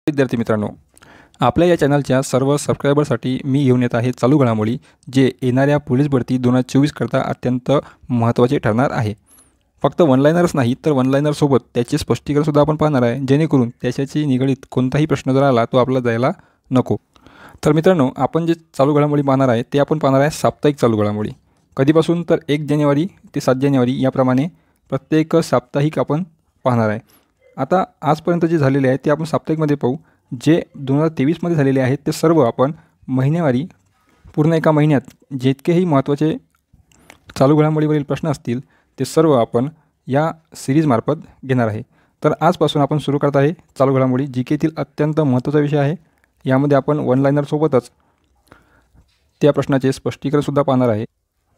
विद्यार्थी मित्रांनो, आपल्या या चॅनलच्या सर्व सबस्क्रायबरसाठी मी घेऊन येत आहे चालू घडामोडी जे येणाऱ्या पोलीस भरती 2024 करता अत्यंत महत्त्वाचे ठरणार आहे। फक्त वन लाइनर्स नाही तर वन लाइनर सोबत त्याचे स्पष्टीकरण सुद्धा आपण पाहणार आहे, जेणेकरून त्याच्याशी निगडित कोणताही प्रश्न जर आला तो आपल्याला जायला नको। तर मित्रांनो, आपण जे चालू घडामोडी पाहणार आहे ते आपण पाहणार आहे साप्ताहिक चालू घडामोडी। कधीपासून तर 1 जानेवारी ते 7 जानेवारी याप्रमाणे प्रत्येक साप्ताहिक आपण पाहणार आहे। आता आजपर्यंत जे झालेले आहे ते आपण साप्ताहिकमध्ये पाहू। जे 2023 मध्ये झालेले आहेत ते सर्व आपण महिन्यावारी पूर्ण एका महिन्यात जितकेही महत्त्वाचे चालू घडामोडीवरील प्रश्न असतील ते सर्व आपण या सिरीजमार्फत घेणार आहे। तर आजपासून आपण सुरू करत आहे चालू घडामोडी, जी केतील अत्यंत महत्त्वाचा विषय आहे। यामध्ये आपण वन लाइनर सोबतच त्या प्रश्नाचे स्पष्टीकरण सुद्धा पाहणार आहे,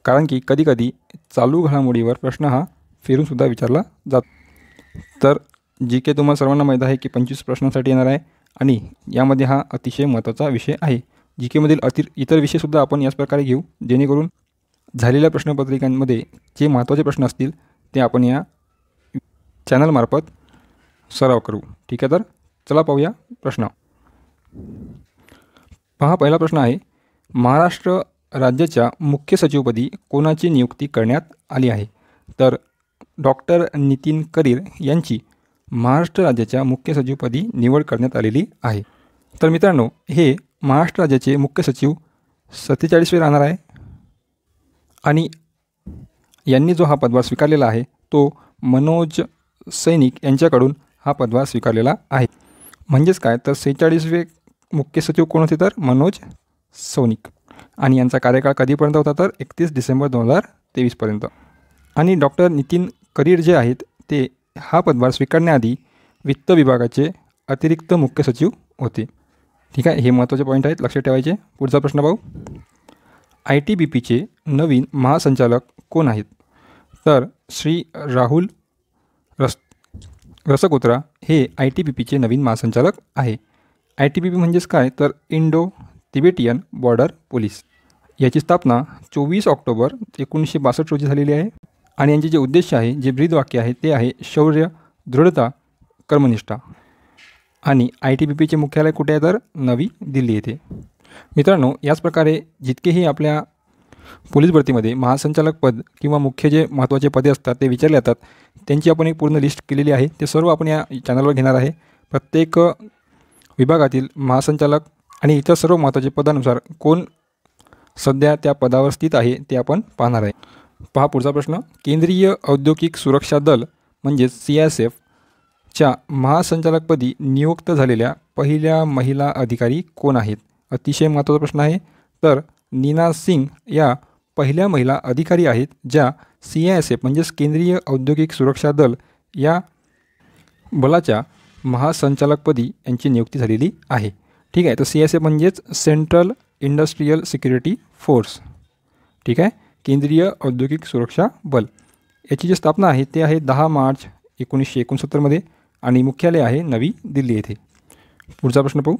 कारण की कधीकधी चालू घडामोडीवर प्रश्न हा फिरून सुद्धा विचारला जातो। तर जी के तुम्हाला सर्वांना माहीत आहे की 25 प्रश्नांसाठी येणार आहे आणि यामध्ये हा अतिशय महत्त्वाचा विषय आहे। जी केमधील इतर विषयसुद्धा आपण याच प्रकारे घेऊ, जेणेकरून झालेल्या प्रश्नपत्रिकांमध्ये जे महत्त्वाचे प्रश्न असतील ते आपण या चॅनलमार्फत सराव करू। ठीक आहे, तर चला पाहूया प्रश्न। पहा, पहिला प्रश्न आहे, महाराष्ट्र राज्याच्या मुख्य सचिवपदी कोणाची नियुक्ती करण्यात आली आहे? तर डॉक्टर नितीन करीर यांची महाराष्ट्र राज्याच्या मुख्य सचिवपदी निवड करण्यात आलेली आहे। तर मित्रांनो, हे महाराष्ट्र राज्याचे मुख्य सचिव 47वे राहणार आहे आणि यांनी जो हा पदभार स्वीकारलेला आहे तो मनोज सैनिक यांच्याकडून हा पदभार स्वीकारलेला आहे। म्हणजेच काय, तर 46वे मुख्य सचिव कोण होते? तर मनोज सैनिक, आणि यांचा कार्यकाळ कधीपर्यंत होता? तर 31 डिसेंबर 2023 पर्यंत। आणि डॉक्टर नितीन करीर जे आहेत ते हा पदभार स्वीकारण्याआधी वित्त विभागाचे अतिरिक्त मुख्य सचिव होते। ठीक आहे, हे महत्त्वाचे पॉईंट आहेत, लक्षात ठेवायचे। पुढचा प्रश्न पाहू, ITBPचे नवीन महासंचालक कोण आहेत? तर श्री राहुल रसकोत्रा हे ITBPचे नवीन महासंचालक आहे। ITBP म्हणजेच काय, तर इंडो तिबेटियन बॉर्डर पोलीस। याची स्थापना 24 ऑक्टोबर 1962 रोजी झालेली आहे आणि यांचे जे उद्देश आहे, जे ब्रीदवाक्य आहे ते आहे शौर्य, दृढता, कर्मनिष्ठा। आणि ITBPचे मुख्यालय कुठे आहे? तर नवी दिल्ली येथे। मित्रांनो, याच प्रकारे जितकेही आपल्या पोलीस भरतीमध्ये महासंचालक पद किंवा मुख्य जे महत्त्वाचे पदे असतात ते विचारले जातात, त्यांची आपण एक पूर्ण लिस्ट केलेली आहे। ते सर्व आपण या चॅनलवर घेणार आहे। प्रत्येक विभागातील महासंचालक आणि इतर सर्व महत्त्वाचे पदानुसार कोण सध्या त्या पदावर स्थित आहे ते आपण पाहणार आहे। पहा पुढचा प्रश्न, केंद्रीय औद्योगिक सुरक्षा दल म्हणजेच CISF च्या महासंचालकपदी नियुक्त झालेल्या पहिल्या महिला अधिकारी कोण आहेत? अतिशय महत्त्वाचा प्रश्न आहे। तर नीना सिंग या पहिल्या महिला अधिकारी आहेत, ज्या CISF म्हणजेच केंद्रीय औद्योगिक सुरक्षा दल या बलाच्या महासंचालकपदी यांची नियुक्ती झालेली आहे। ठीक आहे, तर CISF म्हणजेच सेंट्रल इंडस्ट्रियल सिक्युरिटी फोर्स। ठीक आहे, केंद्रीय औद्योगिक सुरक्षा बल। याची जी स्थापना आहे ते आहे 10 मार्च 1969 मध्ये आणि मुख्यालय आहे नवी दिल्ली येथे। पुढचा प्रश्न पाहू,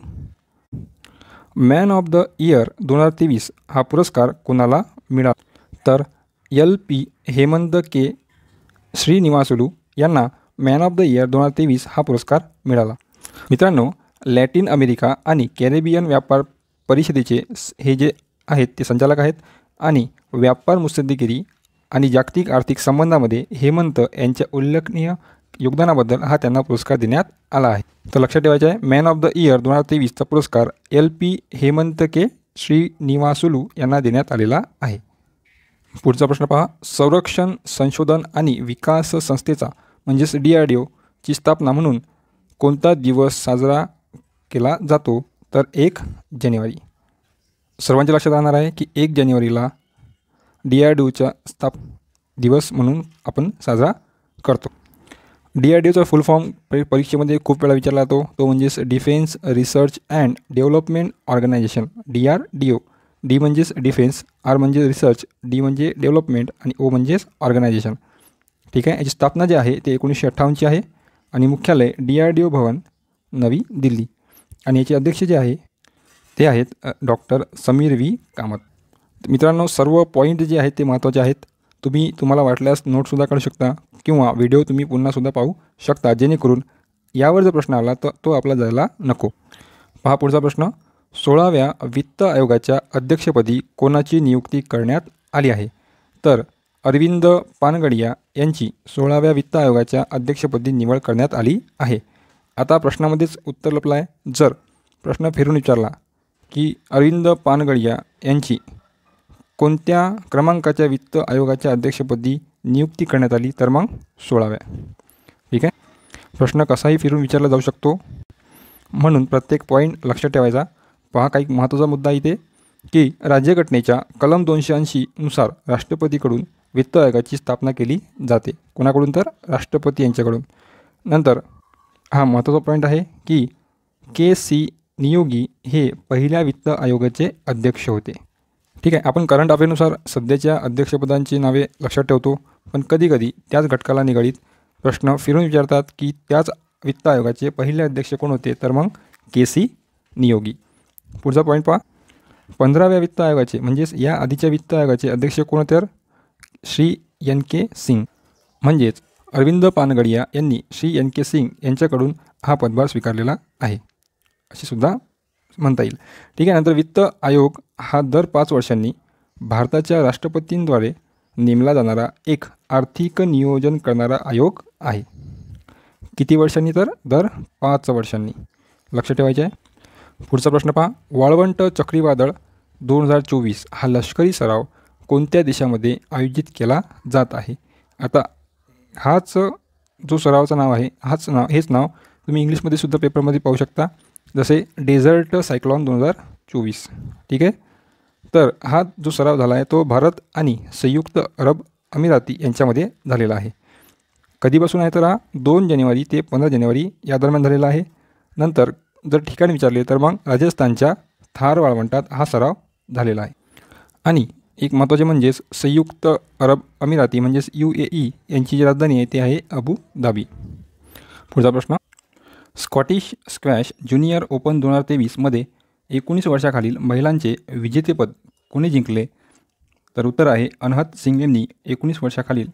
मॅन ऑफ द इयर 2023 हा पुरस्कार कोणाला मिळाला? तर LP हेमंत के श्रीनिवासुलू यांना मॅन ऑफ द इयर 2023 हा पुरस्कार मिळाला। मित्रांनो, लॅटिन अमेरिका आणि कॅरेबियन व्यापार परिषदेचे हे जे आहेत ते संचालक आहेत आणि व्यापार मुत्सद्देगिरी आणि जागतिक आर्थिक संबंधामध्ये हेमंत यांच्या उल्लेखनीय योगदानाबद्दल हा त्यांना पुरस्कार देण्यात आला आहे। तर लक्षात ठेवायचे आहे, मॅन ऑफ द इयर 2023चा पुरस्कार LP हेमंत के श्रीनिवासुलू यांना देण्यात आलेला आहे। पुढचा प्रश्न पहा, संरक्षण संशोधन आणि विकास संस्थेचा म्हणजेच DRDO ची स्थापना म्हणून कोणता दिवस साजरा केला जातो? तर 1 जानेवारी। सर्वांच्या लक्षात राहणार आहे की 1 जानेवारीला DRDOचा दिवस म्हणून आपण साजरा करतो। DRDOचा फुल फॉर्म परीक्षेमध्ये खूप वेळा विचारला जातो, तो म्हणजेच defence research and development organisation, DRDO। D म्हणजेच डिफेन्स, R म्हणजे रिसर्च, D म्हणजे डेव्हलपमेंट आणि O म्हणजेच ऑर्गनायझेशन। ठीक आहे, याची स्थापना जी आहे ते 1958ची आहे आणि मुख्यालय DRDO भवन नवी दिल्ली आणि याचे अध्यक्ष जे आहे ते आहेत डॉक्टर समीर V कामत। मित्रांनो, सर्व पॉईंट जे आहेत ते महत्त्वाचे आहेत। तुम्हाला वाटल्यास नोटसुद्धा काढू शकता किंवा व्हिडिओ तुम्ही पुन्हा सुद्धा पाहू शकता, जेणेकरून यावर जर प्रश्न आला तर तो आपला जायला नको. पहा पुढचा प्रश्न. 16व्या वित्त आयोगाच्या अध्यक्षपदी कोणाची नियुक्ती करण्यात आली आहे? तर अरविंद पानगडिया यांची 16व्या वित्त आयोगाच्या अध्यक्षपदी निवड करण्यात आली आहे. आता प्रश्नामध्येच उत्तर लपलं आहे. जर प्रश्न फिरून विचारला की अरविंद पानगडिया यांची कोणत्या क्रमांकाच्या वित्त आयोगाच्या अध्यक्षपदी नियुक्ती करण्यात आली, तर मग 16व्या. ठीक आहे. प्रश्न कसाही फिरून विचारला जाऊ शकतो, म्हणून प्रत्येक पॉईंट लक्षात ठेवायचा. पहा, काही महत्त्वाचा मुद्दा इथे की राज्यघटनेच्या कलम 280 नुसार राष्ट्रपतीकडून वित्त आयोगाची स्थापना केली जाते. कोणाकडून? तर राष्ट्रपती यांच्याकडून. नंतर हा महत्त्वाचा पॉईंट आहे की के.सी. नियोगी हे पहिल्या वित्त आयोगाचे अध्यक्ष होते. ठीक आहे. आपण करंट अफेअरनुसार सध्याच्या अध्यक्षपदांची नावे लक्षात ठेवतो, पण कधीकधी त्याच घटकाला निगडीत प्रश्न फिरून विचारतात की त्याच वित्त आयोगाचे पहिले अध्यक्ष कोण होते, तर मग के.सी. नियोगी. पुढचा पॉईंट पहा. 15व्या वित्त आयोगाचे म्हणजेच या आधीच्या वित्त आयोगाचे अध्यक्ष कोण होते? तर श्री एन.के. सिंग. म्हणजेच अरविंद पानगडिया यांनी श्री एन.के. सिंग यांच्याकडून हा पदभार स्वीकारलेला आहे, असे सुद्धा म्हणता येईल. ठीक आहे. नंतर वित्त आयोग हा दर 5 वर्षांनी भारताच्या राष्ट्रपतींद्वारे नेमला जाणारा एक आर्थिक नियोजन करणारा आयोग आहे. किती वर्षांनी? तर दर 5 वर्षांनी. लक्ष ठेवायचे आहे. पुढचा प्रश्न पहा. वाळवंट चक्रीवादळ 2024 हा लष्करी सराव कोणत्या देशामध्ये आयोजित केला जात आहे? आता हाच जो सरावाचं नाव आहे, हेच नाव तुम्ही इंग्लिशमध्ये सुद्धा पेपरमध्ये पाहू शकता, जसे डेझर्ट सायक्लॉन 2024. ठीक आहे. तर हा जो सराव झाला आहे तो भारत आणि संयुक्त अरब अमिराती यांच्यामध्ये झालेला आहे. कधीपासून आहे? तर हा 2 जानेवारी ते 15 जानेवारी या दरम्यान झालेला आहे. नंतर जर ठिकाण विचारले तर मग राजस्थानच्या थार वाळवंटात हा सराव झालेला आहे. आणि एक महत्त्वाचे म्हणजेच संयुक्त अरब अमिराती म्हणजेच UAE यांची जी राजधानी आहे ती आहे अबू धाबी. पुढचा प्रश्न. स्कॉटिश स्क्वॅश ज्युनियर ओपन 2023मध्ये 19 वर्षाखालील महिलांचे विजेतेपद कोणी जिंकले? तर उत्तर आहे अनहत सिंग यांनी 19 वर्षाखालील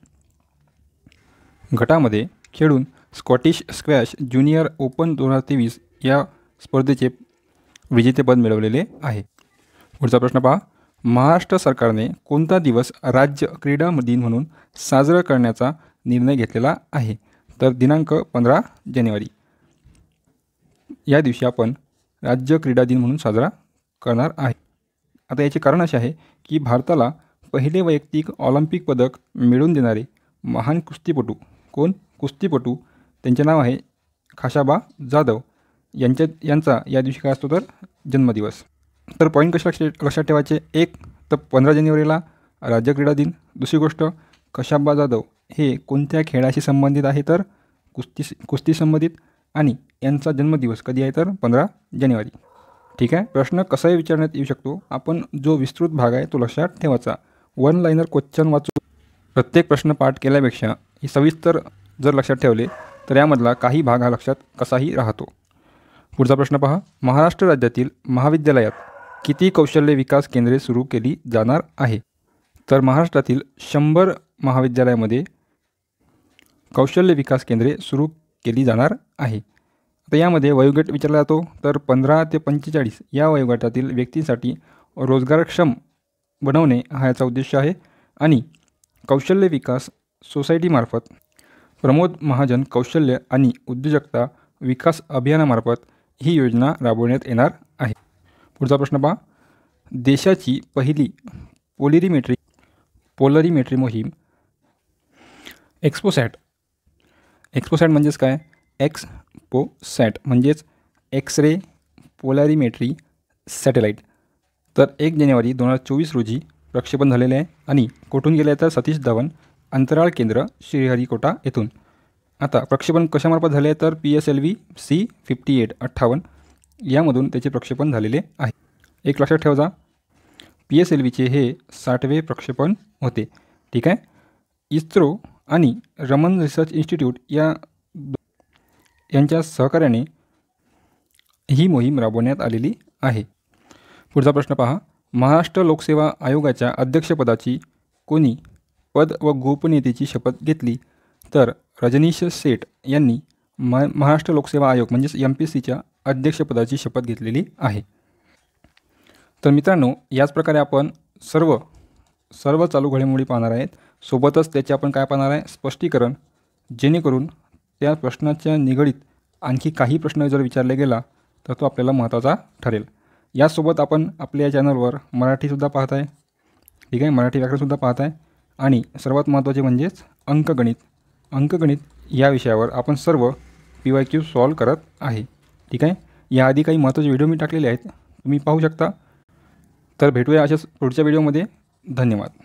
गटामध्ये खेळून स्कॉटिश स्क्वॅश ज्युनियर ओपन 2023 या स्पर्धेचे विजेतेपद मिळवलेले आहे. पुढचा प्रश्न पहा. महाराष्ट्र सरकारने कोणता दिवस राज्य क्रीडा दिन म्हणून साजरा करण्याचा निर्णय घेतलेला आहे? तर दिनांक 15 जानेवारी या दिवशी आपण राज्य क्रीडा दिन म्हणून साजरा करणार आहे. आता याचे कारण असे आहे की भारताला पहिले वैयक्तिक ऑलिम्पिक पदक मिळवून देणारे महान कुस्तीपटू कोण? कुस्तीपटू त्यांचे नाव आहे खाशाबा जाधव यांचा या दिवशी काय असतो? तर जन्मदिवस. तर पॉईंट कसे लक्षात ठेवायचे? एक तर 15 जानेवारीला राज्य क्रीडा दिन. दुसरी गोष्ट, खाशाबा जाधव हे कोणत्या खेळाशी संबंधित आहे? तर कुस्ती संबंधित. आणि यांचा जन्मदिवस कधी आहे? तर 15 जानेवारी. ठीक आहे. प्रश्न कसाही विचारण्यात येऊ शकतो, आपण जो विस्तृत भाग आहे तो लक्षात ठेवायचा. 1 लाइनर क्वेश्चन वाचून प्रत्येक प्रश्न पाठ केल्यापेक्षा ही सविस्तर जर लक्षात ठेवले तर यामधला काही भाग हा लक्षात कसाही राहतो. पुढचा प्रश्न पहा. महाराष्ट्र राज्यातील महाविद्यालयात किती कौशल्य विकास केंद्रे सुरू केली जाणार आहे? तर महाराष्ट्रातील 100 महाविद्यालयामध्ये कौशल्य विकास केंद्रे सुरू केली जाणार आहे. आता यामध्ये वयोगट विचारला जातो, तर 15 ते 45 या वयोगटातील व्यक्तींसाठी रोजगारक्षम बनवणे हा याचा उद्देश आहे. आणि कौशल्य विकास सोसायटीमार्फत प्रमोद महाजन कौशल्य आणि उद्योजकता विकास अभियानामार्फत ही योजना राबवण्यात येणार आहे. पुढचा प्रश्न पहा. देशाची पहिली पोलरीमेट्री मोहीम एक्सपोसॅट म्हणजेच काय? एक्सपोसॅट म्हणजेच एक्स-रे पोलरीमेट्री सॅटेलाईट. तर 1 जानेवारी 2024 रोजी प्रक्षेपण झालेले आहे. आणि कुठून गेले तर सतीश धवन अंतराळ केंद्र श्रीहरिकोटा येथून. आता प्रक्षेपण कशामार्फत झाले आहे? तर PSLV C58 यामधून त्याचे प्रक्षेपण झालेले आहे. एक लक्षात ठेवा, PSLVचे हे 60वे प्रक्षेपण होते. ठीक आहे. इस्रो आणि रमन रिसर्च इन्स्टिट्यूट यांच्या सहकार्याने ही मोहीम राबवण्यात आलेली आहे. पुढचा प्रश्न पहा. महाराष्ट्र लोकसेवा आयोगाच्या अध्यक्षपदाची कोणी पद व गोपनीयतेची शपथ घेतली? तर रजनीश सेठ यांनी महाराष्ट्र लोकसेवा आयोग म्हणजेच MPSCच्या अध्यक्षपदाची शपथ घेतलेली आहे. तर मित्रांनो, याच प्रकारे आपण सर्व चालू घडामोडी पाहणार आहेत. सोबतच त्याचे आपण काय पाहणार आहे, स्पष्टीकरण, जेणेकरून त्या प्रश्नाच्या निगडीत आणखी काही प्रश्न जर विचारले गेला तर तो आपल्याला महत्त्वाचा ठरेल. यासोबत आपण आपल्या चॅनलवर मराठीसुद्धा पाहत आहे, ठीक आहे, मराठी व्याकरणसुद्धा पाहत आहे. आणि सर्वात महत्त्वाचे म्हणजेच अंकगणित या विषयावर आपण सर्व PYQ सॉल्व करत आहे, ठीक आहे. याआधी काही महत्त्वाचे व्हिडिओ मी टाकलेले आहेत, तुम्ही पाहू शकता. तर भेटूया अशाच पुढच्या व्हिडिओमध्ये. धन्यवाद.